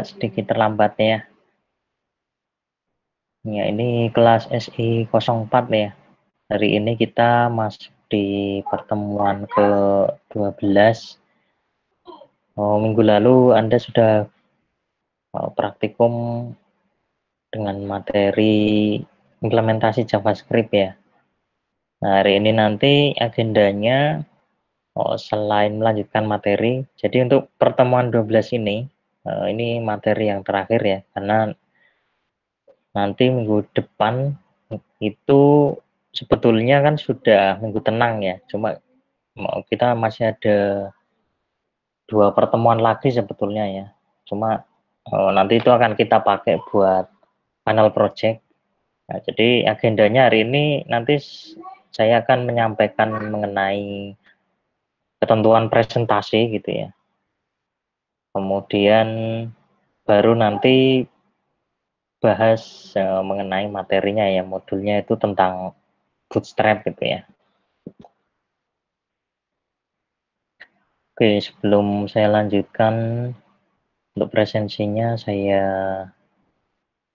sedikit terlambat ya. Ya, ini kelas SI 04 ya. Hari ini kita masuk di pertemuan ke-12. Minggu lalu Anda sudah praktikum dengan materi implementasi JavaScript ya. Nah, hari ini nanti agendanya selain melanjutkan materi, jadi untuk pertemuan 12 ini materi yang terakhir ya, karena nanti minggu depan itu sebetulnya kan sudah minggu tenang ya, cuma kita masih ada 2 pertemuan lagi sebetulnya ya, cuma nanti itu akan kita pakai buat final project. Nah, jadi agendanya hari ini nanti saya akan menyampaikan mengenai ketentuan presentasi gitu ya. Kemudian baru nanti bahas mengenai materinya ya, modulnya itu tentang Bootstrap gitu ya. Oke, sebelum saya lanjutkan untuk presensinya, saya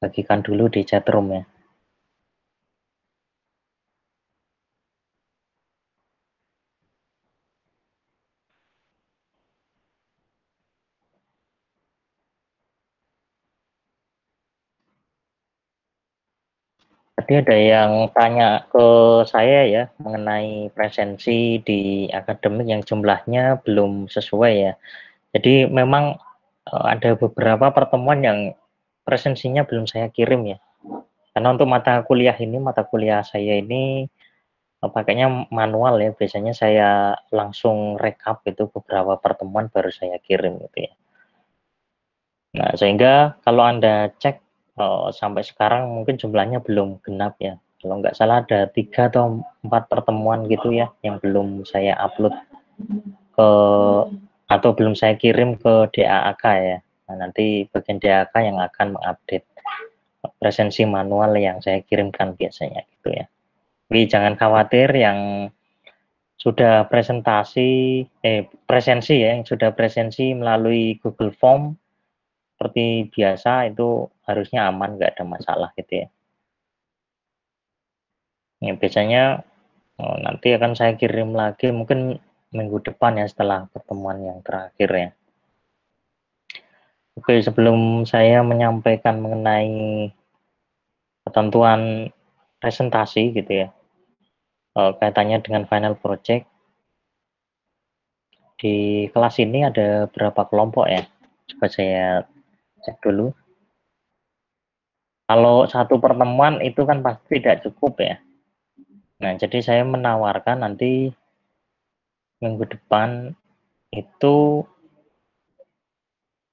bagikan dulu di chatroom ya. Tadi ada yang tanya ke saya ya mengenai presensi di akademik yang jumlahnya belum sesuai ya. Jadi memang ada beberapa pertemuan yang presensinya belum saya kirim ya. Karena untuk mata kuliah ini, mata kuliah saya ini pakainya manual ya. Biasanya saya langsung rekap itu beberapa pertemuan baru saya kirim gitu ya. Nah, sehingga kalau Anda cek sampai sekarang mungkin jumlahnya belum genap ya. Kalau nggak salah ada 3 atau 4 pertemuan gitu ya yang belum saya upload ke atau belum saya kirim ke DAAK ya. Nah, nanti bagian DAAK yang akan mengupdate presensi manual yang saya kirimkan biasanya gitu ya. Jadi jangan khawatir yang sudah presensi ya, yang sudah presensi melalui Google Form seperti biasa itu harusnya aman, nggak ada masalah gitu ya. Ya biasanya nanti akan saya kirim lagi mungkin minggu depan ya setelah pertemuan yang terakhir ya. Oke, sebelum saya menyampaikan mengenai ketentuan presentasi gitu ya, kaitannya dengan final project, di kelas ini ada berapa kelompok ya? Coba saya cek dulu. Kalau satu pertemuan itu kan pasti tidak cukup ya. Nah, jadi saya menawarkan nanti minggu depan itu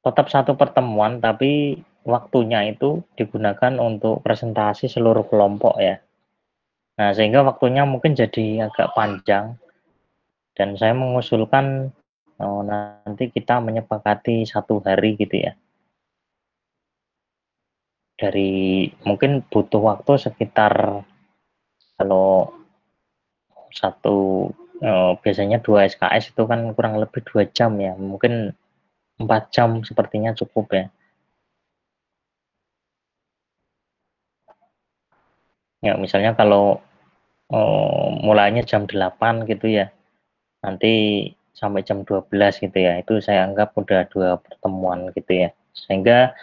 tetap satu pertemuan, tapi waktunya itu digunakan untuk presentasi seluruh kelompok ya. Nah, sehingga waktunya mungkin jadi agak panjang, dan saya mengusulkan nanti kita menyepakati 1 hari gitu ya. Dari mungkin butuh waktu sekitar kalau biasanya 2 SKS itu kan kurang lebih 2 jam ya, mungkin 4 jam sepertinya cukup ya. Ya misalnya kalau mulainya jam 8 gitu ya, nanti sampai jam 12 gitu ya, itu saya anggap udah 2 pertemuan gitu ya. Sehingga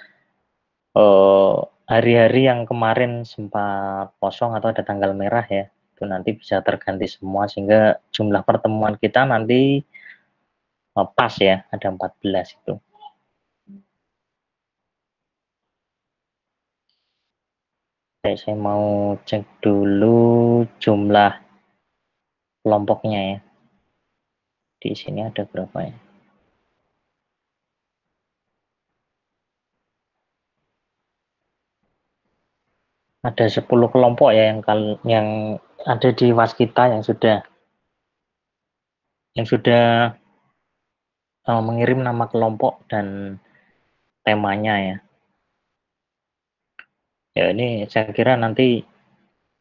hari-hari yang kemarin sempat kosong atau ada tanggal merah ya, itu nanti bisa terganti semua sehingga jumlah pertemuan kita nanti pas ya, ada 14 itu. Oke, saya mau cek dulu jumlah kelompoknya ya. Di sini ada berapa ya? Ada 10 kelompok ya yang ada di Waskita yang sudah mengirim nama kelompok dan temanya ya. Ya ini saya kira nanti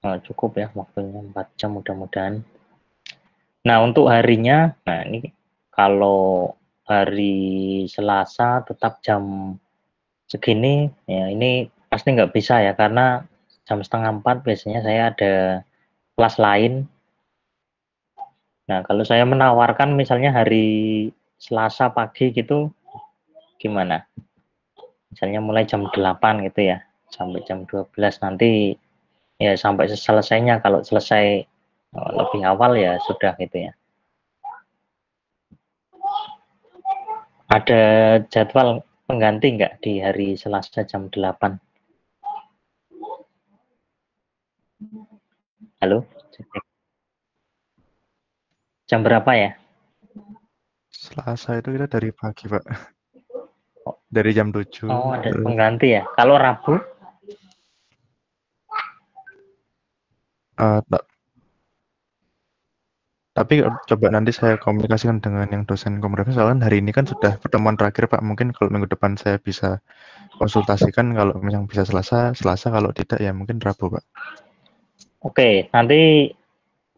cukup ya waktunya 4 jam mudah-mudahan. Nah untuk harinya, nah ini kalau hari Selasa tetap jam segini, ya ini pasti nggak bisa ya, karena jam 3:30 biasanya saya ada kelas lain. Nah, kalau saya menawarkan misalnya hari Selasa pagi gitu, gimana? Misalnya mulai jam 8 gitu ya, sampai jam 12 nanti, ya sampai selesainya, kalau selesai lebih awal ya sudah gitu ya. Ada jadwal pengganti nggak di hari Selasa jam 8? Halo? Jam berapa ya? Selasa itu kita dari pagi, Pak. Oh, Dari jam 7. oh, ada pengganti ya. Kalau Rabu? Eh, ta- tapi coba nanti saya komunikasikan dengan yang dosen komputer. Soalnya hari ini kan sudah pertemuan terakhir, Pak. Mungkin kalau minggu depan saya bisa konsultasikan, kalau yang bisa Selasa, Selasa, kalau tidak ya mungkin Rabu, Pak. Oke, nanti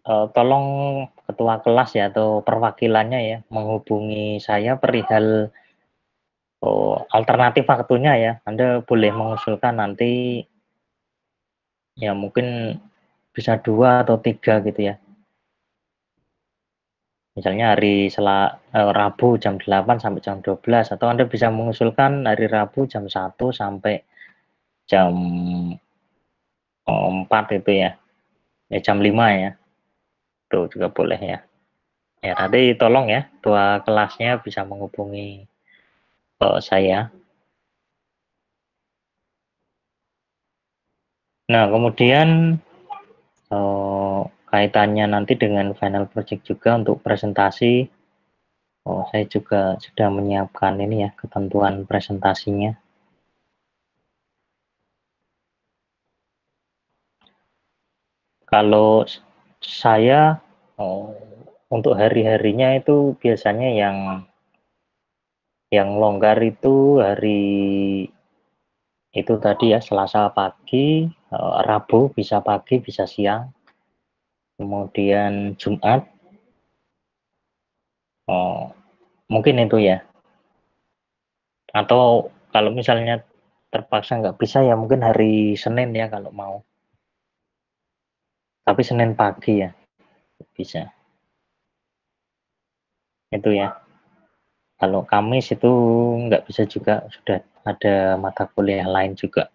tolong ketua kelas ya atau perwakilannya ya menghubungi saya perihal alternatif waktunya ya. Anda boleh mengusulkan nanti ya mungkin bisa 2 atau 3 gitu ya. Misalnya hari Rabu jam 8 sampai jam 12, atau Anda bisa mengusulkan hari Rabu jam 1 sampai jam 4 itu ya. Ya jam 5 ya. Itu juga boleh ya. Ya nanti tolong ya ketua kelasnya bisa menghubungi saya. Nah, kemudian kaitannya nanti dengan final project juga untuk presentasi. Saya juga sudah menyiapkan ini ya, ketentuan presentasinya. Kalau saya untuk hari-harinya itu biasanya yang longgar itu hari itu tadi ya, Selasa pagi, Rabu bisa pagi, bisa siang, kemudian Jumat, mungkin itu ya. Atau kalau misalnya terpaksa nggak bisa ya mungkin hari Senin ya kalau mau. Tapi Senin pagi ya bisa. Itu ya. Kalau Kamis itu nggak bisa juga, sudah ada mata kuliah lain juga.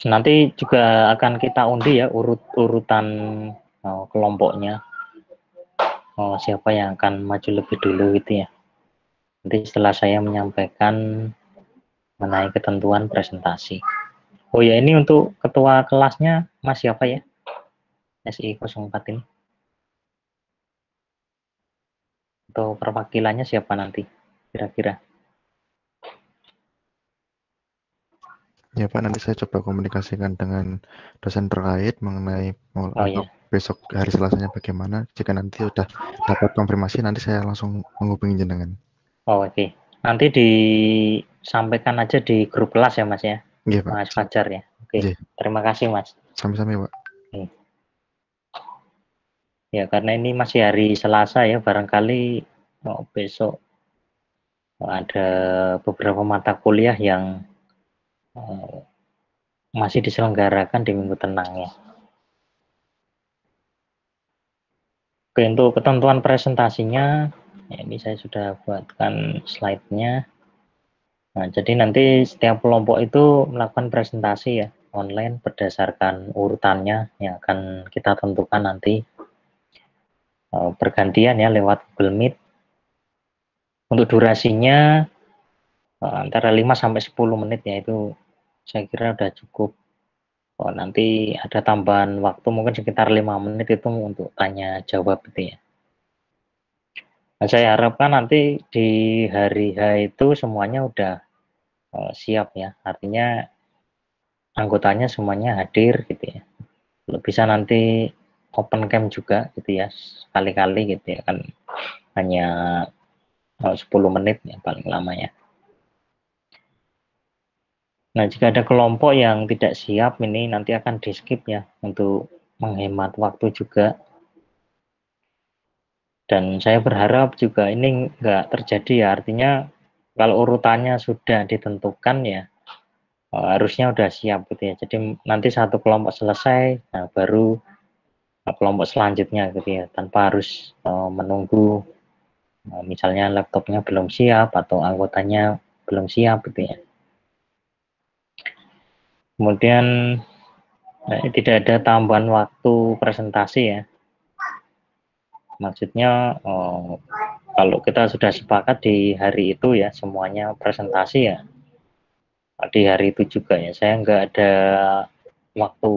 Nanti juga akan kita undi ya urutan kelompoknya. Siapa yang akan maju lebih dulu gitu ya. Nanti setelah saya menyampaikan mengenai ketentuan presentasi. Oh ya, ini untuk ketua kelasnya Mas siapa ya? SI 04 ini. Atau perwakilannya siapa nanti? Kira-kira. Ya, Pak, nanti saya coba komunikasikan dengan dosen terkait mengenai Oh untuk ya. besok hari Selasanya bagaimana. Jika nanti sudah dapat konfirmasi, nanti saya langsung menghubungi jenengan. Oh, oke. Nanti disampaikan aja di grup kelas ya Mas ya. Iya, Pak. Mas Fajar ya. Oke. Iya, Terima kasih Mas. sami-sami, Pak. Oke. Ya, karena ini masih hari Selasa ya, barangkali besok ada beberapa mata kuliah yang eh, masih diselenggarakan di minggu tenang ya. Oke, untuk ketentuan presentasinya, ya ini saya sudah buatkan slide-nya. Nah, jadi nanti setiap kelompok itu melakukan presentasi ya, online berdasarkan urutannya yang akan kita tentukan nanti bergantian ya lewat Google Meet. Untuk durasinya antara 5 sampai 10 menit ya, itu saya kira udah cukup. Nanti ada tambahan waktu mungkin sekitar 5 menit itu untuk tanya jawab gitu ya. Nah, saya harapkan nanti di hari H itu semuanya udah siap ya. Artinya anggotanya semuanya hadir gitu ya. Kalau bisa nanti open cam juga gitu ya. Sekali-kali gitu ya, kan hanya 10 menit ya paling lama ya. Nah, jika ada kelompok yang tidak siap, ini nanti akan di skip ya, untuk menghemat waktu juga. Dan saya berharap juga ini nggak terjadi ya, artinya kalau urutannya sudah ditentukan ya, harusnya udah siap gitu ya. Jadi nanti satu kelompok selesai, nah baru kelompok selanjutnya gitu ya, tanpa harus menunggu misalnya laptopnya belum siap atau anggotanya belum siap gitu ya. Kemudian tidak ada tambahan waktu presentasi ya. Maksudnya kalau kita sudah sepakat di hari itu ya semuanya presentasi ya, di hari itu juga ya. Saya nggak ada waktu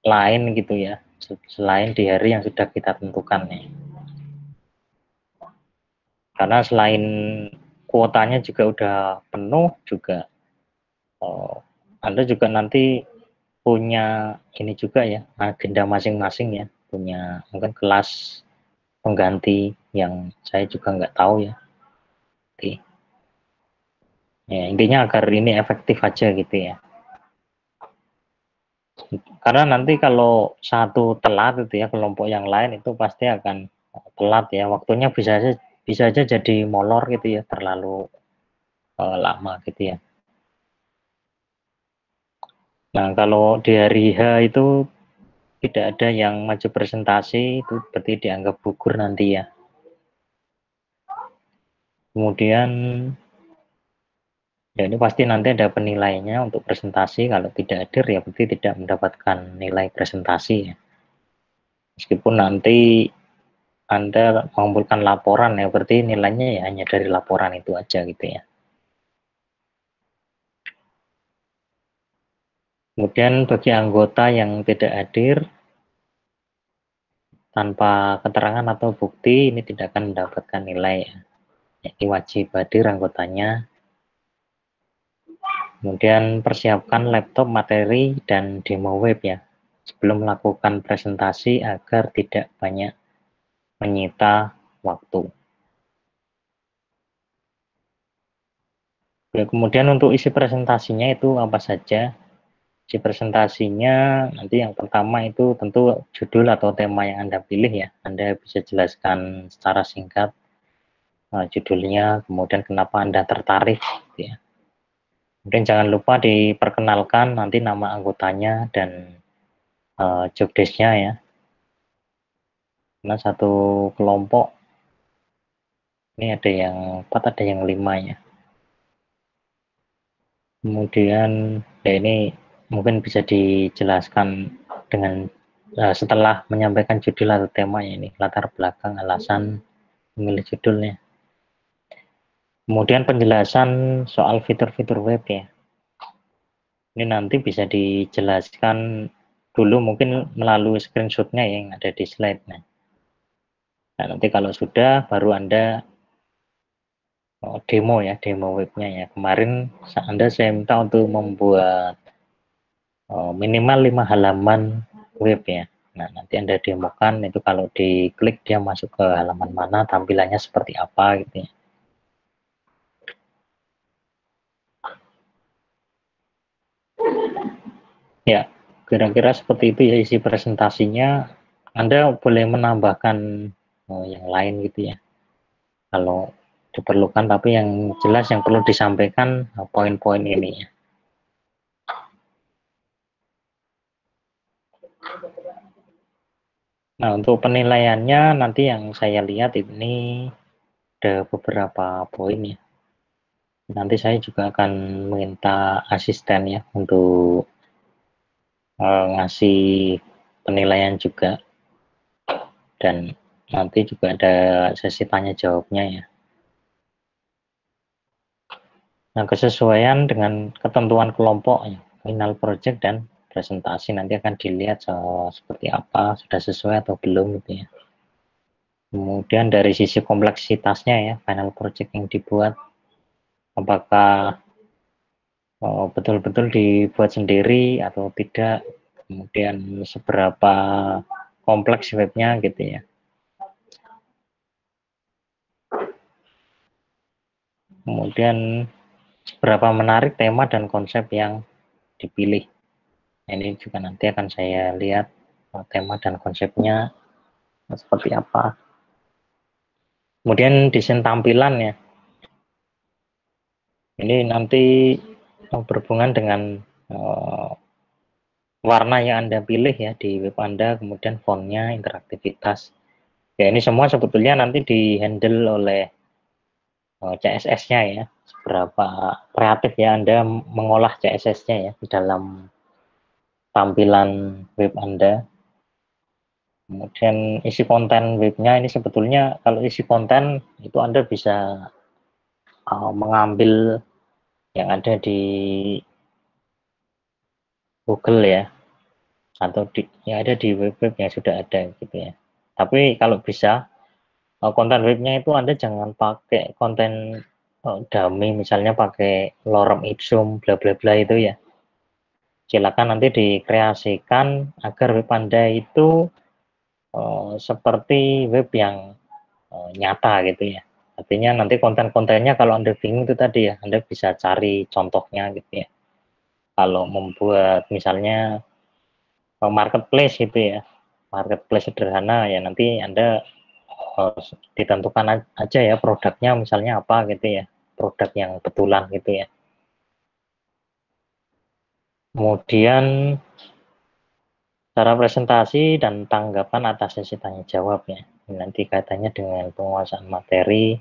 lain gitu ya selain di hari yang sudah kita tentukan ya. Karena selain kuotanya juga udah penuh juga, Anda juga nanti punya ini juga ya, agenda masing-masing ya, punya mungkin kelas pengganti yang saya juga nggak tahu ya. Oke. Ya, intinya agar ini efektif aja gitu ya. Karena nanti kalau satu telat itu ya, kelompok yang lain itu pasti akan telat ya, waktunya bisa aja jadi molor gitu ya, terlalu lama gitu ya. Nah, kalau di hari H itu tidak ada yang maju presentasi, itu berarti dianggap gugur nanti ya. Kemudian ya ini pasti nanti ada penilaiannya untuk presentasi, kalau tidak hadir ya berarti tidak mendapatkan nilai presentasi ya. Meskipun nanti Anda mengumpulkan laporan ya, berarti nilainya ya hanya dari laporan itu aja gitu ya. Kemudian bagi anggota yang tidak hadir tanpa keterangan atau bukti ini tidak akan mendapatkan nilai ya. Ini wajib hadir anggotanya. Kemudian persiapkan laptop, materi, dan demo web ya sebelum melakukan presentasi agar tidak banyak menyita waktu. Ya, kemudian untuk isi presentasinya itu apa saja? Isi presentasinya nanti yang pertama itu tentu judul atau tema yang Anda pilih ya. Anda bisa jelaskan secara singkat judulnya, kemudian kenapa Anda tertarik gitu ya. Kemudian jangan lupa diperkenalkan nanti nama anggotanya dan job desk-nya ya. Karena satu kelompok ini ada yang 4, ada yang 5 ya. Kemudian ya ini mungkin bisa dijelaskan dengan setelah menyampaikan judul atau tema ya, ini latar belakang alasan memilih judulnya. Kemudian penjelasan soal fitur-fitur web ya. Ini nanti bisa dijelaskan dulu mungkin melalui screenshotnya yang ada di slide. Nah, nanti kalau sudah baru Anda demo ya, demo webnya ya. Kemarin Anda saya minta untuk membuat minimal 5 halaman web ya. Nah, nanti Anda demokan itu kalau diklik dia masuk ke halaman mana, tampilannya seperti apa gitu ya. Ya, kira-kira seperti itu ya isi presentasinya. Anda boleh menambahkan yang lain gitu ya. Kalau diperlukan, tapi yang jelas yang perlu disampaikan poin-poin ini ya. Nah, untuk penilaiannya nanti yang saya lihat ini ada beberapa poin ya. Nanti saya juga akan minta asisten ya untuk ngasih penilaian juga, dan nanti juga ada sesi tanya jawabnya ya. Nah, kesesuaian dengan ketentuan kelompok ya, final project dan presentasi nanti akan dilihat seperti apa, sudah sesuai atau belum gitu ya. Kemudian dari sisi kompleksitasnya ya, final project yang dibuat apakah betul-betul dibuat sendiri atau tidak, kemudian seberapa kompleks webnya gitu ya. Kemudian seberapa menarik tema dan konsep yang dipilih. Ini juga nanti akan saya lihat tema dan konsepnya seperti apa. Kemudian desain tampilan ya. Ini nanti berhubungan dengan warna yang Anda pilih ya di web Anda, kemudian fontnya, interaktivitas. Ya ini semua sebetulnya nanti di-handle oleh CSS-nya ya. Seberapa kreatif ya Anda mengolah CSS-nya ya di dalam tampilan web Anda. Kemudian isi konten webnya ini sebetulnya kalau isi konten itu Anda bisa mengambil yang ada di Google ya, atau yang ada di web-web yang sudah ada gitu ya. Tapi kalau bisa konten webnya itu Anda jangan pakai konten dummy, misalnya pakai lorem ipsum bla bla bla itu ya. Silakan nanti dikreasikan agar web Anda itu seperti web yang nyata gitu ya. Artinya nanti konten-kontennya kalau Anda bingung itu tadi ya, Anda bisa cari contohnya gitu ya. Kalau membuat misalnya marketplace gitu ya, marketplace sederhana ya, nanti Anda harus ditentukan aja ya produknya misalnya apa gitu ya, produk yang betulan gitu ya. Kemudian cara presentasi dan tanggapan atas sesi tanya jawab ya. Nanti kaitannya dengan penguasaan materi.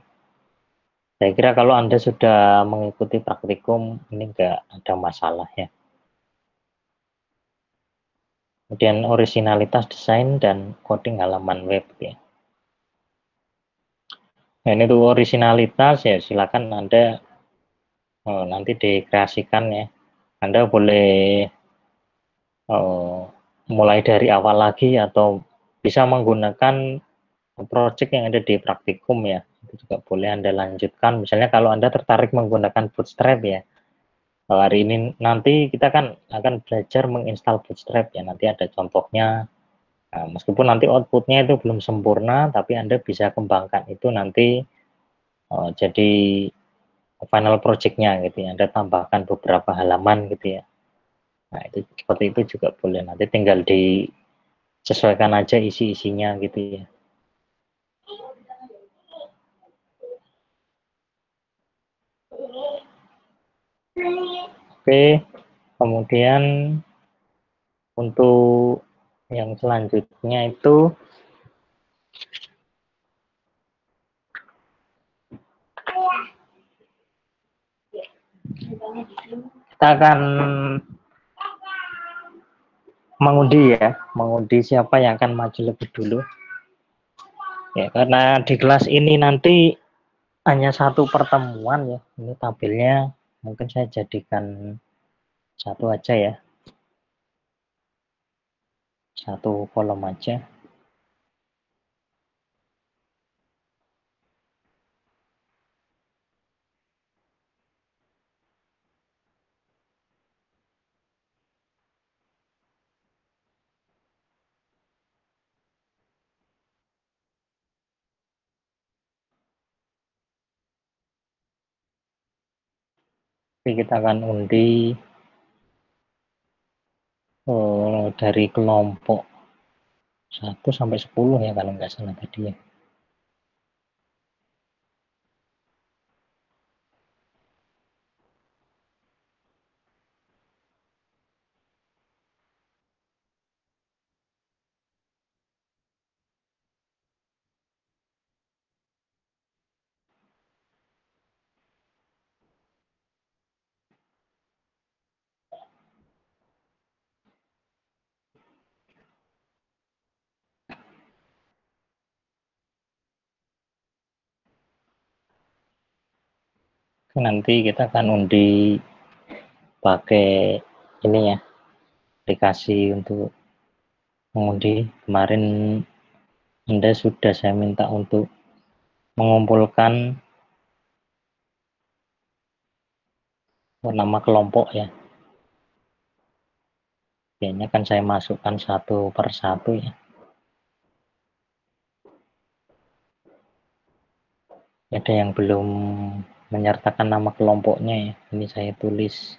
Saya kira kalau Anda sudah mengikuti praktikum ini enggak ada masalah ya. Kemudian originalitas desain dan coding halaman web ya. Nah, ini tuh originalitas ya, silakan Anda nanti dikreasikan ya. Anda boleh mulai dari awal lagi atau bisa menggunakan project yang ada di praktikum ya. Itu juga boleh Anda lanjutkan. Misalnya kalau Anda tertarik menggunakan Bootstrap ya. Hari ini nanti kita kan akan belajar menginstal Bootstrap ya. Nanti ada contohnya. Nah, meskipun nanti outputnya itu belum sempurna, tapi Anda bisa kembangkan itu nanti jadi final project-nya gitu ya. Anda tambahkan beberapa halaman gitu ya. Nah, itu seperti itu juga boleh. Nanti tinggal disesuaikan aja isi-isinya gitu ya. Oke, kemudian untuk yang selanjutnya itu kita akan mengundi ya, mengundi siapa yang akan maju lebih dulu. Ya, karena di kelas ini nanti hanya satu pertemuan ya. Ini tabelnya mungkin saya jadikan satu aja ya. Satu kolom aja. Jadi kita akan undi dari kelompok 1 sampai 10 ya kalau nggak salah tadi ya. Nanti kita akan undi pakai ini ya, aplikasi untuk mengundi. Kemarin Anda sudah saya minta untuk mengumpulkan nama kelompok ya. Kayaknya kan saya masukkan satu per satu ya. Ada yang belum menyertakan nama kelompoknya ya. Ini saya tulis.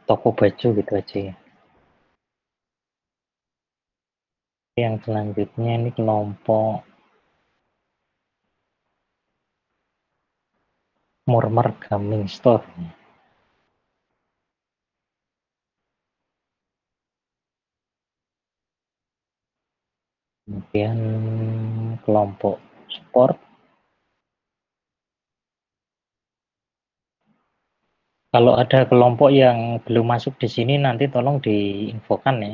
Toko baju gitu aja ya. Yang selanjutnya ini kelompok Murmer Gaming Store. Kemudian kelompok sport. Kalau ada kelompok yang belum masuk di sini nanti tolong diinfokan ya.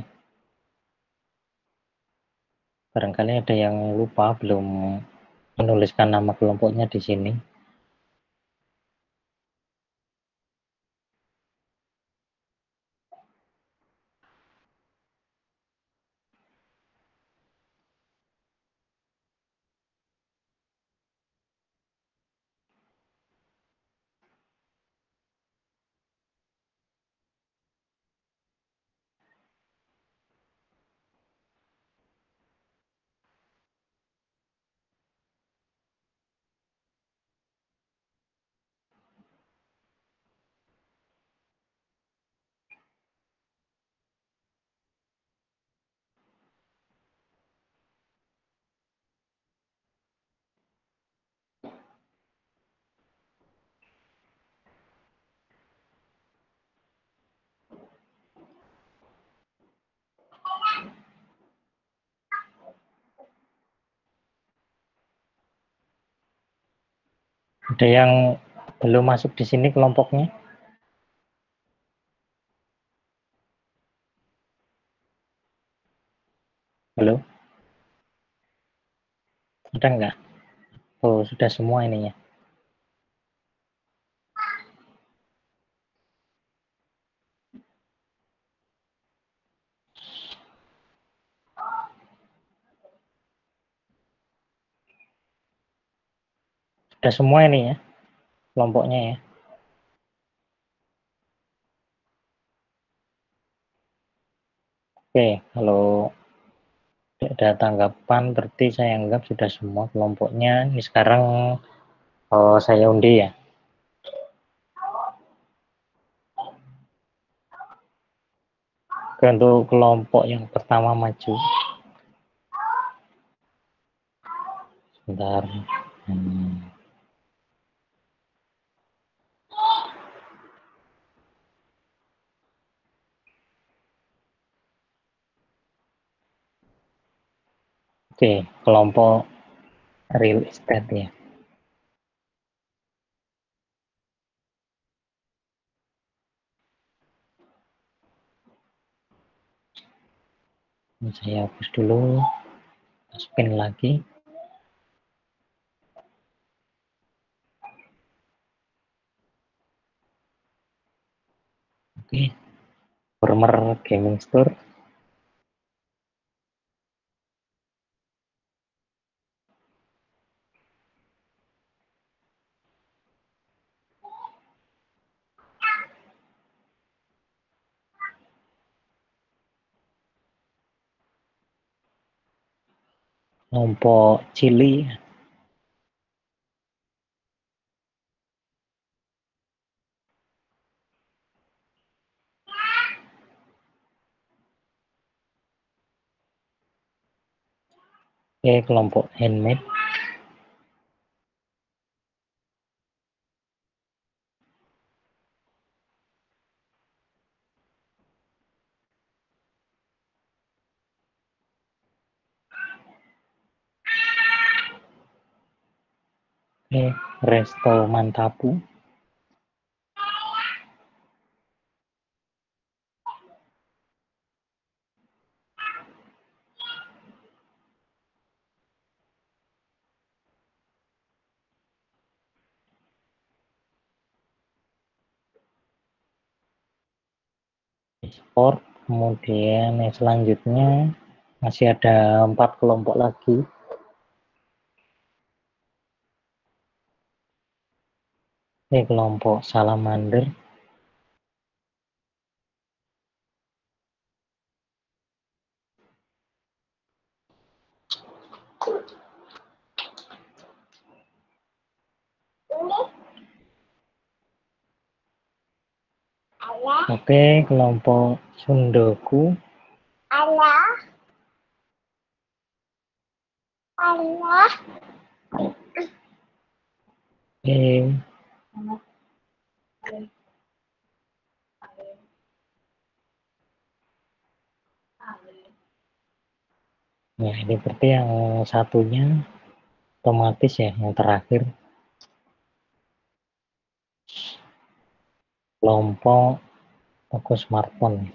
Barangkali ada yang lupa belum menuliskan nama kelompoknya di sini. Ada yang belum masuk di sini kelompoknya? Halo? Ada nggak? Oh, sudah semua ini ya. Sudah semua ini ya, kelompoknya ya. Oke, kalau ada tanggapan berarti saya anggap sudah semua kelompoknya. Ini sekarang saya undi ya. Oke, untuk kelompok yang pertama maju. Sebentar. Hmm. Oke, kelompok real estate ya. Ini saya hapus dulu, masukin lagi. Oke, Warmer Gaming Store. Kelompok Chili. Oke, kelompok handmade. Oke, Resto Mantapu. Sport. Kemudian yang selanjutnya masih ada 4 kelompok lagi. Oke, Ini kelompok salamander. Oke, kelompok sundoku. Oke. Nah, ini berarti yang satunya otomatis ya, yang terakhir. Kelompok toko smartphone.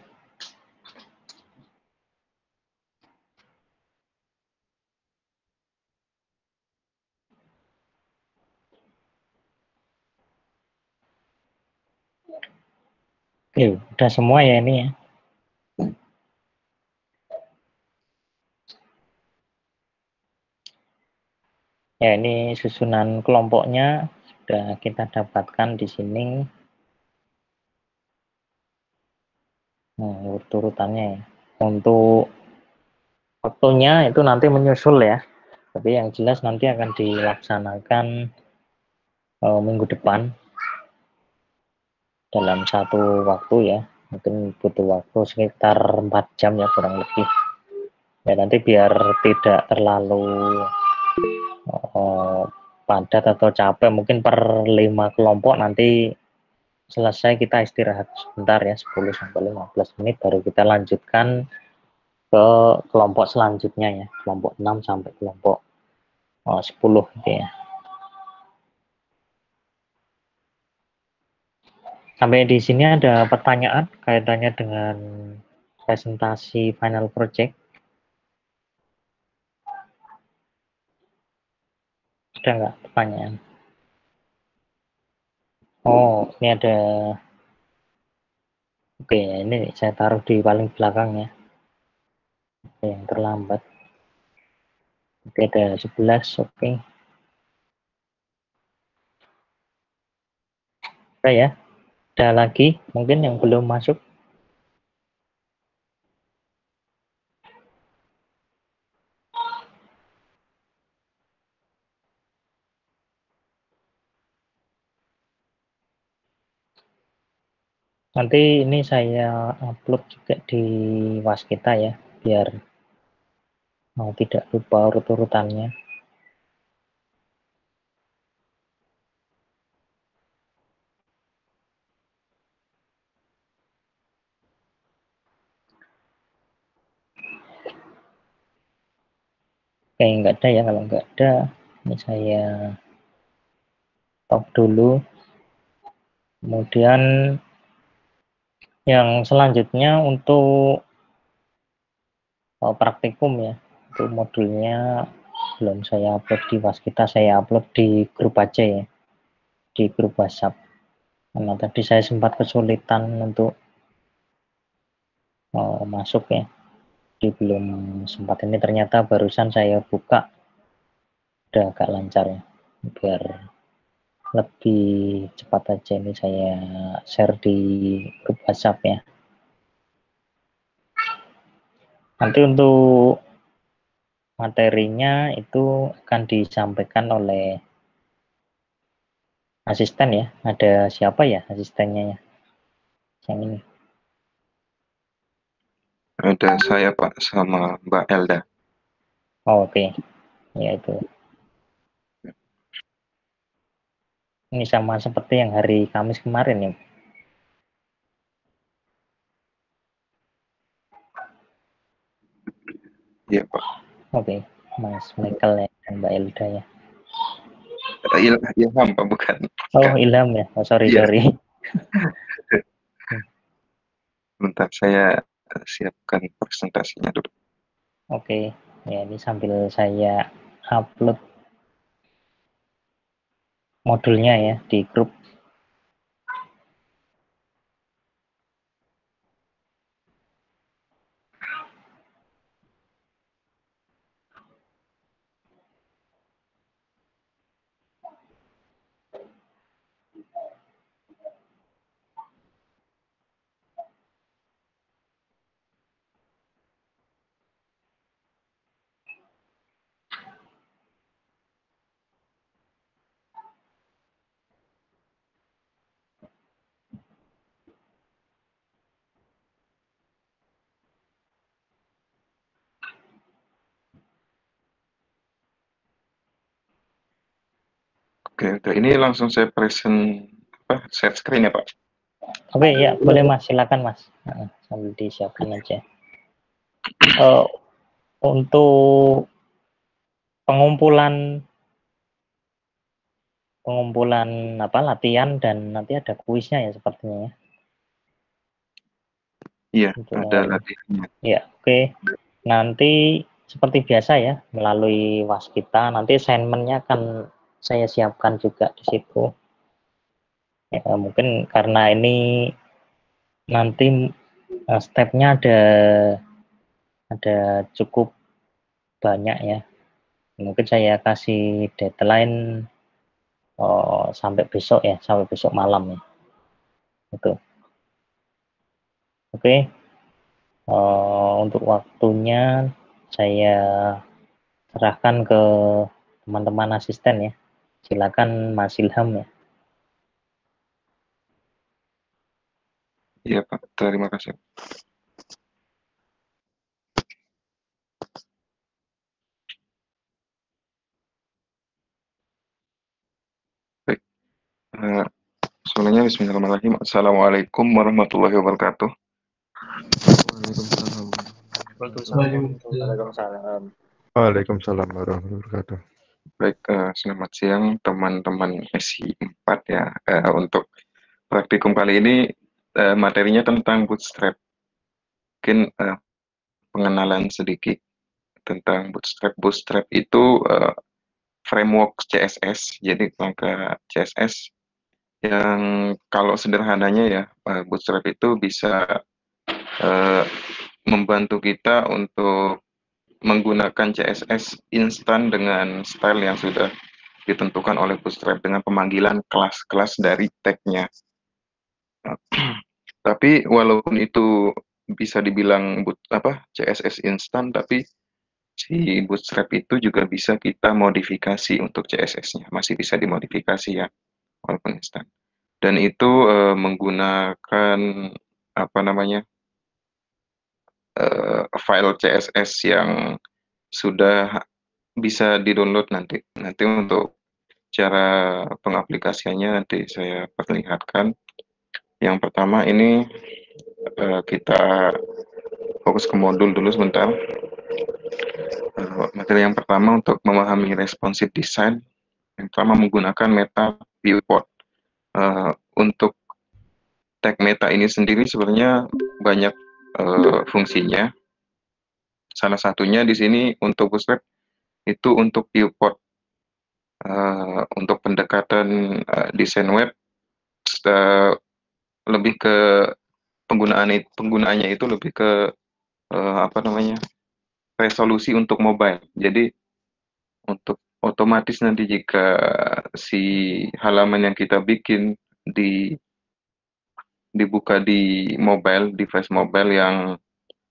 Oke, udah semua ya ini ya. Ya, ini susunan kelompoknya sudah kita dapatkan di sini. Nah, urut-urutannya ya. Untuk waktunya itu nanti menyusul ya. Tapi yang jelas nanti akan dilaksanakan minggu depan dalam satu waktu ya. Mungkin butuh waktu sekitar 4 jam ya kurang lebih. Ya nanti biar tidak terlalu padat atau capek, mungkin per 5 kelompok nanti selesai kita istirahat sebentar ya 10-15 menit baru kita lanjutkan ke kelompok selanjutnya ya, kelompok 6 sampai kelompok 10 gitu ya. Sampai di sini ada pertanyaan kaitannya dengan presentasi final project? Ada nggak pertanyaan? Oh, ini ada. Oke, ini saya taruh di paling belakang ya. Oke, yang terlambat. Oke, ada 11, oke. Oke ya, ada lagi mungkin yang belum masuk. Nanti ini saya upload juga di Waskita ya, biar tidak lupa urut-urutannya. Kayak nggak ada ya, kalau nggak ada, ini saya stop dulu. Kemudian yang selanjutnya untuk praktikum ya, untuk modulnya belum saya upload di Waskita, saya upload di grup aja ya, di grup WhatsApp. Karena tadi saya sempat kesulitan untuk masuk ya, di belum sempat ini ternyata barusan saya buka udah agak lancar ya, biar lebih cepat aja ini saya share di grup WhatsApp ya. Nanti untuk materinya itu akan disampaikan oleh asisten ya. Ada siapa ya asistennya ya? Yang ini. Ada saya Pak sama Mbak Elda. Oh, oke. Ya itu. Ini sama seperti yang hari Kamis kemarin ya. Iya Pak. Oke, Mas Michael ya dan Mbak Elda ya. Ilham Pak, bukan. Oh, Ilham ya. Oh, sorry, Iya. sorry. Bentar saya siapkan presentasinya dulu. Oke, ya ini sambil saya upload modulnya ya di grup. Oke. Ini langsung saya share screen ya, Pak? Oke, ya boleh Mas, silakan Mas. Sambil disiapkan aja. Untuk pengumpulan latihan dan nanti ada kuisnya ya sepertinya ya. Iya, Untuk ada latihannya. Ya, oke. Nanti seperti biasa ya, melalui Waskita, nanti assignment-nya akan saya siapkan juga di situ. Ya, mungkin karena ini nanti step-nya ada cukup banyak ya. Mungkin saya kasih deadline sampai besok ya, sampai besok malam ya. Itu. Oke. Untuk waktunya saya serahkan ke teman-teman asisten ya. Silakan Mas Ilham ya. Iya, Pak. Terima kasih. Baik. Soalnya bismillahirrahmanirrahim. Assalamualaikum warahmatullahi wabarakatuh. Waalaikumsalam. Waalaikumsalam warahmatullahi wabarakatuh. Baik, selamat siang teman-teman SI 4 ya. Untuk praktikum kali ini materinya tentang Bootstrap. Mungkin pengenalan sedikit tentang Bootstrap. Bootstrap itu framework CSS, jadi kerangka CSS yang kalau sederhananya ya, Bootstrap itu bisa membantu kita untuk menggunakan CSS instan dengan style yang sudah ditentukan oleh Bootstrap dengan pemanggilan kelas-kelas dari tag-nya. Tapi walaupun itu bisa dibilang CSS instan, tapi si Bootstrap itu juga bisa kita modifikasi untuk CSS-nya, masih bisa dimodifikasi ya, walaupun instan. Dan itu menggunakan file CSS yang sudah bisa di-download nanti. Nanti untuk cara pengaplikasiannya nanti saya perlihatkan. Yang pertama ini kita fokus ke modul dulu sebentar. Materi yang pertama untuk memahami responsive design, yang pertama menggunakan meta viewport. Untuk tag meta ini sendiri sebenarnya banyak fungsinya. Salah satunya di sini untuk Bootstrap itu untuk viewport. Untuk pendekatan desain web lebih ke penggunaannya itu lebih ke resolusi untuk mobile. Jadi untuk otomatis nanti jika si halaman yang kita bikin dibuka di mobile, device mobile yang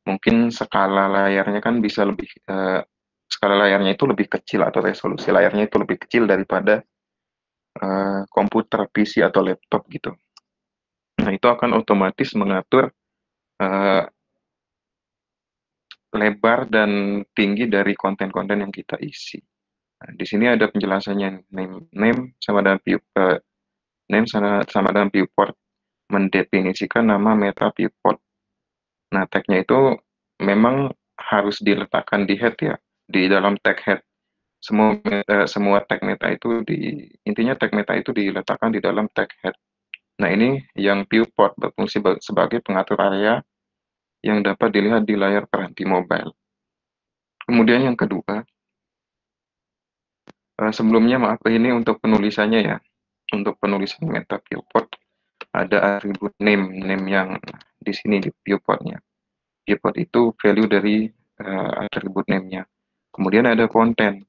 mungkin skala layarnya kan bisa lebih skala layarnya itu lebih kecil atau resolusi layarnya itu lebih kecil daripada komputer, PC atau laptop gitu. Nah, itu akan otomatis mengatur lebar dan tinggi dari konten-konten yang kita isi. Nah, di sini ada penjelasannya name sama dengan viewport mendefinisikan nama meta viewport. Nah, tag-nya itu memang harus diletakkan di head ya, di dalam tag head. Semua tag meta itu intinya tag meta itu diletakkan di dalam tag head. Nah, ini yang viewport berfungsi sebagai pengatur area yang dapat dilihat di layar peranti mobile. Kemudian yang kedua, sebelumnya maaf ini untuk penulisannya ya. Untuk penulisan meta viewport ada atribut name yang di sini di viewportnya. Viewport itu value dari atribut name-nya. Kemudian ada konten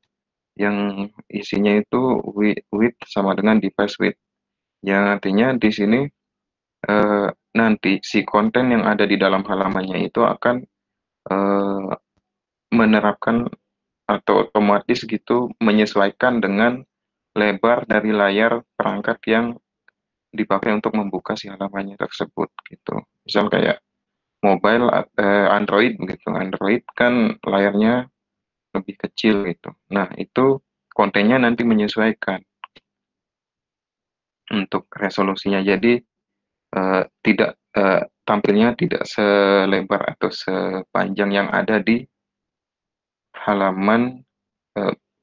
yang isinya itu width sama dengan device width. Yang artinya di sini nanti si konten yang ada di dalam halamannya itu akan menerapkan atau otomatis gitu menyesuaikan dengan lebar dari layar perangkat yang dipakai untuk membuka si halamannya tersebut gitu. Misal kayak mobile Android gitu. Android kan layarnya lebih kecil gitu. Nah, itu kontennya nanti menyesuaikan. untuk resolusinya. Jadi tidak tampilnya tidak selebar atau sepanjang yang ada di halaman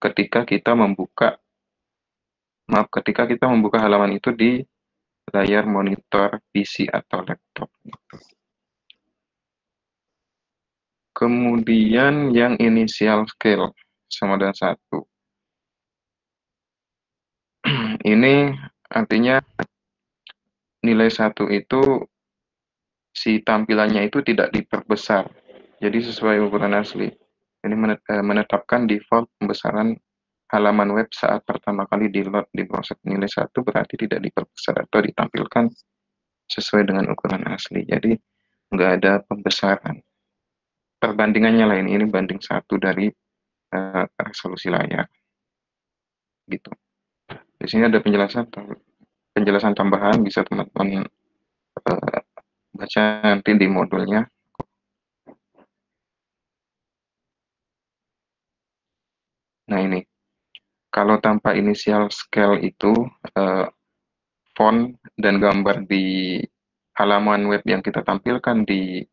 ketika kita membuka halaman itu di layar monitor PC atau laptop. Kemudian yang initial scale sama dengan 1. Ini artinya nilai 1 itu si tampilannya itu tidak diperbesar. Jadi sesuai ukuran asli. Ini menetapkan default pembesaran halaman web saat pertama kali di-load di browser. Nilai 1 berarti tidak diperbesar atau ditampilkan sesuai dengan ukuran asli. Jadi nggak ada pembesaran. Perbandingannya lain, ini banding 1 dari resolusi layar. Gitu. Di sini ada penjelasan tambahan, bisa teman-teman baca nanti di modulnya. Nah ini, kalau tanpa initial scale itu font dan gambar di halaman web yang kita tampilkan di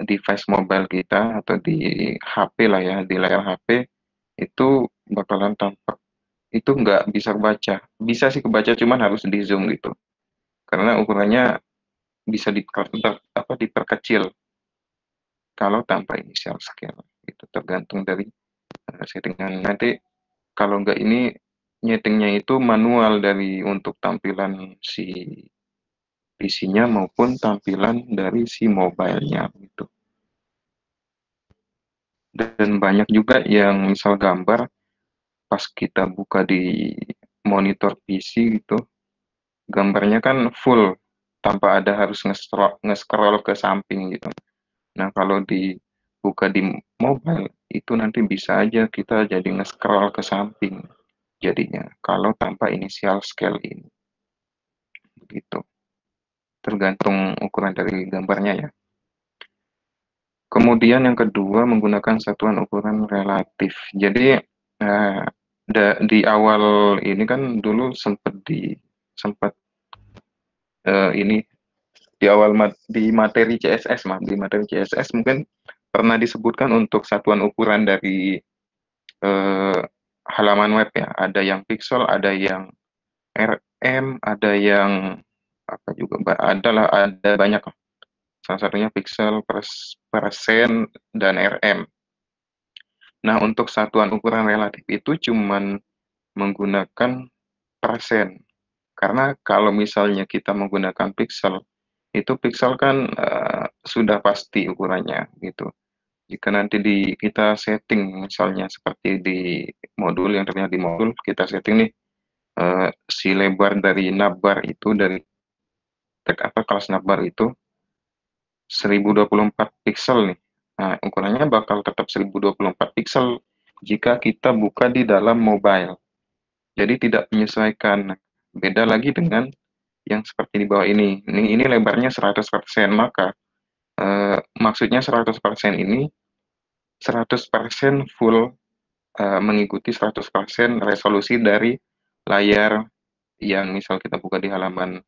device mobile kita atau di HP lah ya, di layar HP itu bakalan tampak itu nggak bisa kebaca. Bisa sih kebaca, cuman harus di zoom gitu. Karena ukurannya bisa diperkecil kalau tanpa initial scale. Itu tergantung dari settingan. Nanti kalau nggak ini nyetingnya itu manual dari untuk tampilan si PC-nya maupun tampilan dari si mobile-nya gitu. Dan banyak juga yang misal gambar pas kita buka di monitor PC gitu, gambarnya kan full tanpa ada harus nge-scroll ke samping gitu. Nah, kalau dibuka di mobile itu nanti bisa aja kita jadi nge-scroll ke samping jadinya kalau tanpa initial scale ini. Begitu. Tergantung ukuran dari gambarnya ya. Kemudian yang kedua menggunakan satuan ukuran relatif. Jadi di awal ini kan dulu sempat ini di awal di materi CSS mungkin pernah disebutkan untuk satuan ukuran dari halaman web ya. Ada yang pixel, ada yang RM, ada yang apa juga ada banyak. Salah satunya pixel, persen, dan RM. Nah, untuk satuan ukuran relatif itu cuman menggunakan persen. Karena kalau misalnya kita menggunakan pixel, itu pixel kan sudah pasti ukurannya gitu. Jika nanti kita setting misalnya seperti di modul yang terlihat di modul, kita setting nih si lebar dari navbar itu dari kelas navbar itu 1024 pixel nih. Nah, ukurannya bakal tetap 1024 pixel jika kita buka di dalam mobile. Jadi tidak menyesuaikan. Beda lagi dengan yang seperti di bawah ini. Ini lebarnya 100%, maka maksudnya 100% ini 100% full mengikuti 100% resolusi dari layar yang misal kita buka di halaman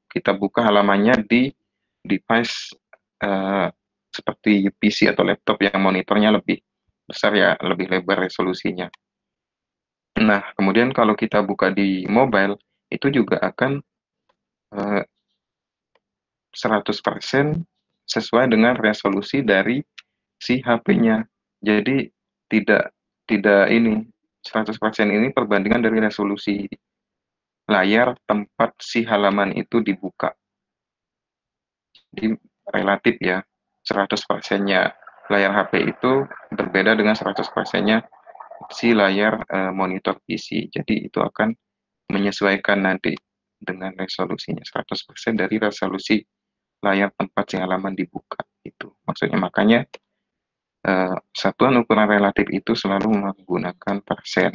kita buka halamannya di device seperti PC atau laptop yang monitornya lebih besar ya, lebih lebar resolusinya. Nah, kemudian kalau kita buka di mobile, itu juga akan 100% sesuai dengan resolusi dari si HP-nya. Jadi tidak ini 100% ini perbandingan dari resolusi layar tempat si halaman itu dibuka. Jadi relatif ya, 100%-nya layar HP itu berbeda dengan 100%-nya si layar monitor PC. Jadi itu akan menyesuaikan nanti dengan resolusinya 100% dari resolusi layar tempat si halaman dibuka itu. Maksudnya makanya satuan ukuran relatif itu selalu menggunakan persen.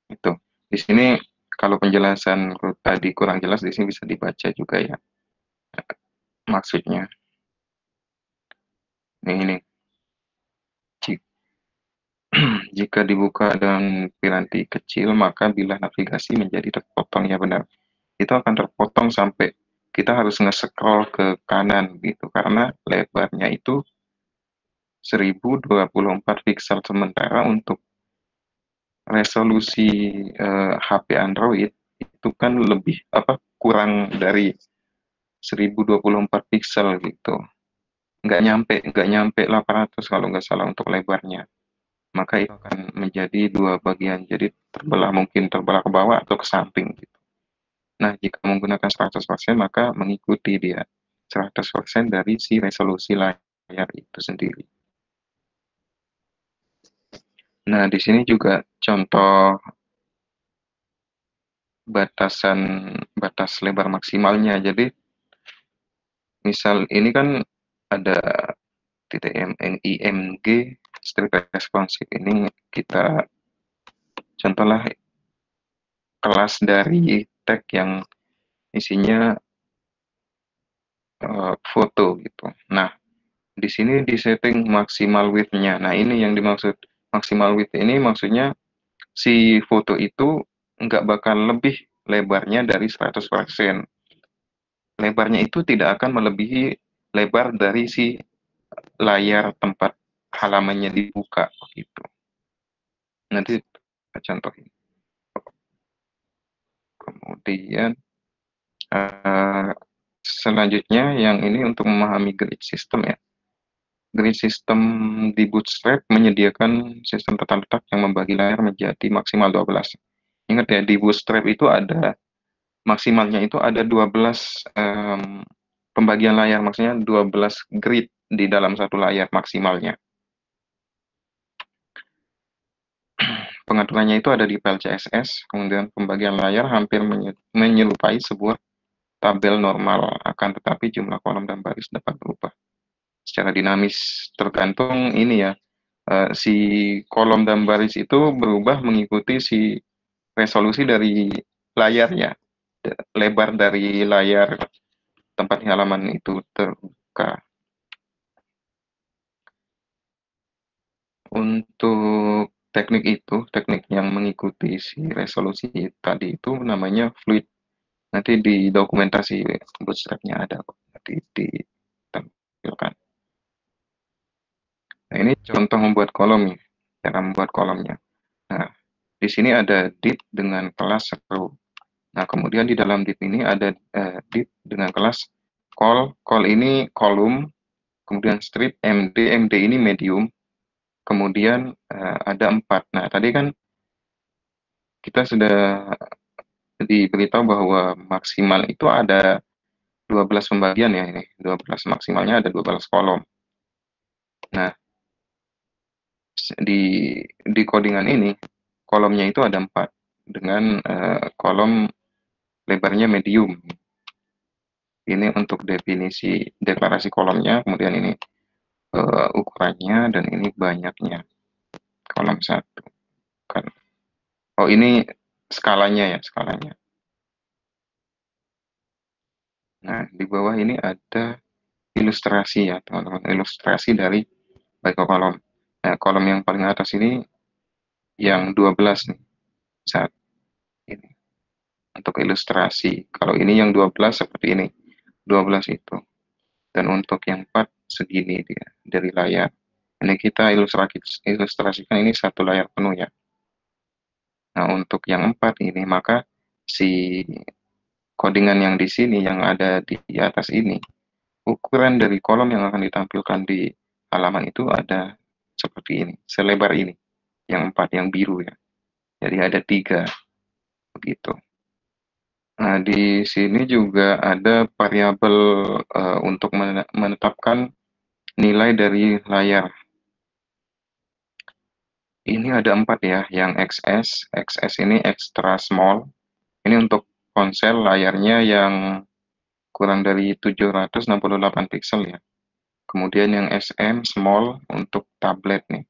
Itu. Di sini kalau penjelasan tadi kurang jelas, di sini bisa dibaca juga ya. Maksudnya. Ini. Jika jika dibuka dengan piranti kecil, maka bila navigasi menjadi terpotong, ya benar. Itu akan terpotong sampai kita harus nge-scroll ke kanan gitu, karena lebarnya itu 1024 piksel, sementara untuk resolusi HP Android itu kan lebih kurang dari 1024 piksel gitu. Nggak nyampe 800 kalau nggak salah untuk lebarnya. Maka itu akan menjadi dua bagian, jadi mungkin terbelah ke bawah atau ke samping gitu. Nah, jika menggunakan 100% maka mengikuti dia 100% dari si resolusi layar itu sendiri. Nah, di sini juga contoh batas lebar maksimalnya. Jadi, misal ini kan ada titik IMG strip responsive, ini kita contohlah kelas dari tag yang isinya foto gitu. Nah, di sini disetting maksimal width-nya. Nah, ini yang dimaksud maksimal width ini maksudnya si foto itu nggak bakal lebih lebarnya dari 100%. Lebarnya itu tidak akan melebihi lebar dari si layar tempat halamannya dibuka gitu. Nanti kita contohin. Kemudian selanjutnya yang ini untuk memahami grid system ya. Grid system di Bootstrap menyediakan sistem tata letak yang membagi layar menjadi maksimal 12. Ingat ya, di Bootstrap itu ada maksimalnya itu ada 12 pembagian layar, maksudnya 12 grid di dalam satu layar maksimalnya. Pengaturannya itu ada di file CSS, kemudian pembagian layar hampir menyerupai sebuah tabel normal, akan tetapi jumlah kolom dan baris dapat berubah secara dinamis, tergantung ini ya, si kolom dan baris itu berubah mengikuti si resolusi dari layarnya, lebar dari layar tempat halaman itu terbuka. Untuk teknik yang mengikuti si resolusi tadi itu namanya fluid. Nanti di dokumentasi Bootstrap-nya ada, nanti ditampilkan. Nah, ini contoh membuat kolom ya, cara membuat kolomnya. Nah, di sini ada div dengan kelas row. Nah, kemudian di dalam div ini ada div dengan kelas call. Call ini kolom, kemudian strip, MD ini medium, kemudian ada 4. Nah, tadi kan kita sudah diberitahu bahwa maksimal itu ada 12 pembagian ya ini. 12 maksimalnya ada 12 kolom. Nah, di codingan ini kolomnya itu ada 4 dengan kolom lebarnya medium. Ini untuk definisi deklarasi kolomnya, kemudian ini ukurannya, dan ini banyaknya kolom 1 kan. Oh, ini skalanya ya, skalanya. Nah, di bawah ini ada ilustrasi ya teman-teman, ilustrasi dari baik kolom. Nah, kolom yang paling atas ini yang 12 nih, saat ini untuk ilustrasi. Kalau ini yang 12 seperti ini, 12 itu. Dan untuk yang 4 segini dia dari layar. Ini kita ilustrasikan ini satu layar penuh ya. Nah, untuk yang 4 ini, maka si codingan yang di sini, yang ada di atas ini, ukuran dari kolom yang akan ditampilkan di halaman itu ada seperti ini, selebar ini. Yang 4, yang biru ya. Jadi ada 3, begitu. Nah, di sini juga ada variabel untuk menetapkan nilai dari layar. Ini ada 4 ya, yang XS ini extra small. Ini untuk ponsel layarnya yang kurang dari 768 piksel ya. Kemudian yang SM small untuk tablet nih,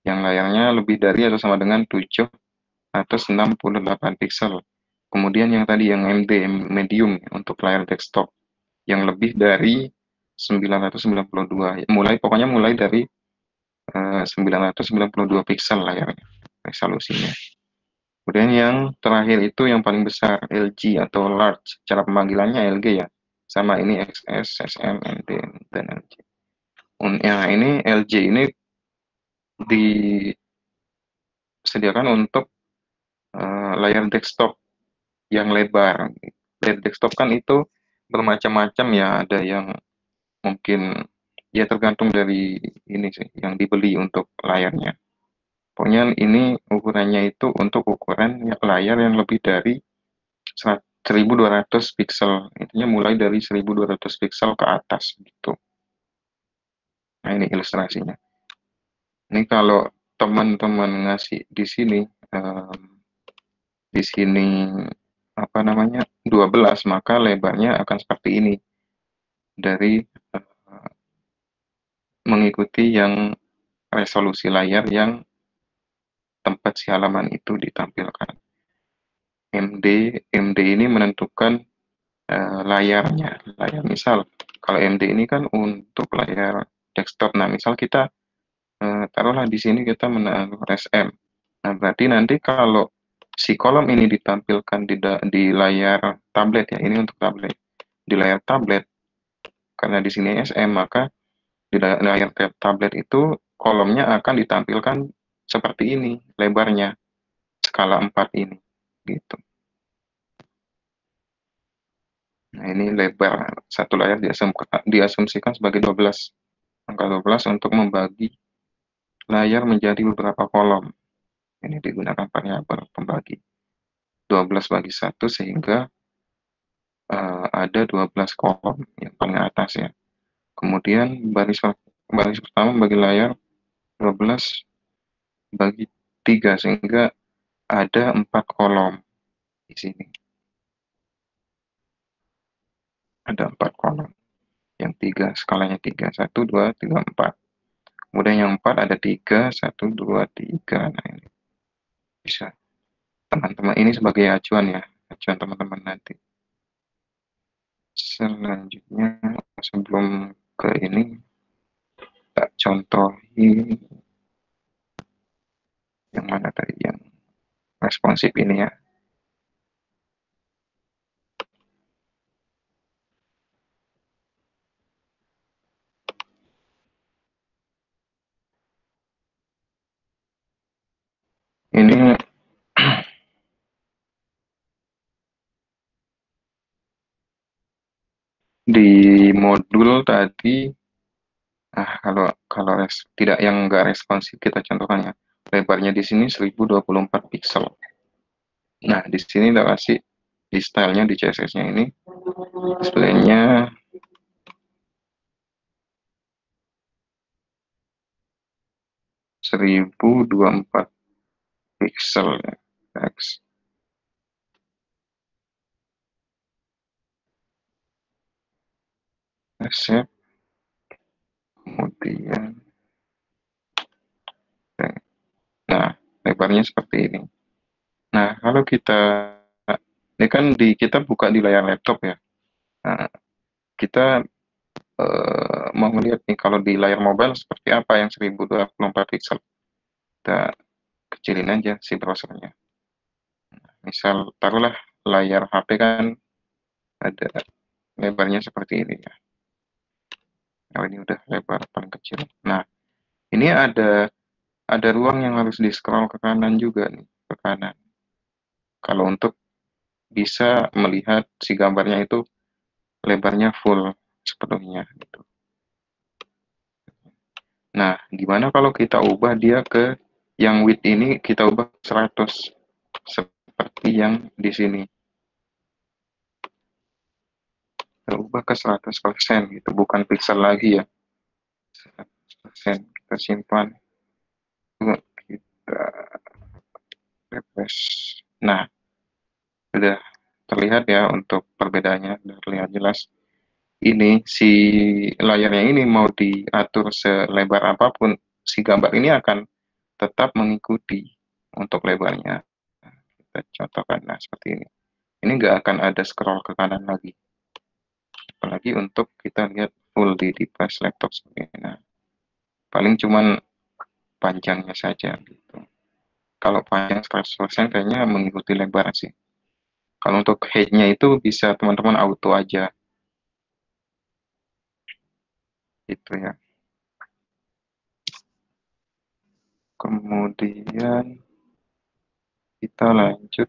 yang layarnya lebih dari atau sama dengan 768 piksel. Kemudian yang tadi yang MD medium untuk layar desktop yang lebih dari 992. Pokoknya mulai dari 992 piksel layarnya. resolusinya. Kemudian yang terakhir itu yang paling besar, LG atau large, cara pemanggilannya LG ya, sama ini XS, SM, ND, dan LG. Nah ini LG ini disediakan untuk layar desktop yang lebar. Layar desktop kan itu bermacam-macam ya, ada yang mungkin ya tergantung dari ini sih yang dibeli untuk layarnya. Pokoknya ini ukurannya itu untuk ukuran layar yang lebih dari 1200 pixel. Intinya mulai dari 1200 pixel ke atas gitu. Nah, ini ilustrasinya. Ini kalau teman-teman ngasih di sini di sini apa namanya 12, maka lebarnya akan seperti ini dari mengikuti yang resolusi layar yang tempat si halaman itu ditampilkan. MD ini menentukan layarnya. Layar misal kalau MD ini kan untuk layar desktop. Nah, misal kita taruhlah di sini kita menaruh SM. Nah, berarti nanti kalau si kolom ini ditampilkan di layar tablet ya, ini untuk tablet. Di layar tablet, karena di sini SM, maka di layar tablet itu kolomnya akan ditampilkan seperti ini, lebarnya, skala 4 ini. Gitu. Nah, ini lebar satu layar diasumsikan sebagai 12. Angka 12 untuk membagi layar menjadi beberapa kolom. Ini digunakan variabel pembagi. 12 bagi 1 sehingga ada 12 kolom yang paling atas ya. Kemudian baris pertama bagi layar 12 bagi 3 sehingga ada 4 kolom di sini. Ada 4 kolom. Yang 3 skalanya 3, 1, 2, 3, 4. Kemudian yang 4 ada 3, 1, 2, 3. Nah, ini bisa teman-teman ini sebagai acuan ya, acuan teman-teman nanti. Selanjutnya sebelum ke ini tak contohi yang mana tadi yang responsif ini ya. Ini di modul tadi kalau tidak yang enggak responsif kita contohkan ya. Lebarnya di sini 1024 pixel. Nah, di sini kita kasih di stylenya di CSS-nya ini displaynya 1024 pixel ya. X. Accept. Kemudian nah, lebarnya seperti ini. Nah, kalau ini kan kita buka di layar laptop ya. Nah, kita mau melihat nih kalau di layar mobile seperti apa yang 1024 pixel. Kita kecilin aja si browsernya. Misal taruhlah layar HP kan ada lebarnya seperti ini ya. Nah, ini udah lebar paling kecil. Nah, ini ada ruang yang harus di scroll ke kanan juga nih, ke kanan. Kalau untuk bisa melihat si gambarnya itu lebarnya full sepenuhnya gitu. Nah, gimana kalau kita ubah dia ke yang width ini kita ubah 100 seperti yang di sini. Kita ubah ke 100% gitu, bukan pixel lagi ya. 100% kita simpan. Kita refresh. Nah, sudah terlihat ya untuk perbedaannya, sudah terlihat jelas. Ini si layarnya ini mau diatur selebar apapun, si gambar ini akan tetap mengikuti untuk lebarnya. Kita contohkan, nah seperti ini. Ini nggak akan ada scroll ke kanan lagi. Apalagi untuk kita lihat full di device laptop seperti ini. Nah, paling cuman panjangnya saja gitu. kalau panjang 100% kayaknya mengikuti lebar sih. Kalau untuk height-nya itu bisa teman-teman auto aja. Itu ya. Kemudian kita lanjut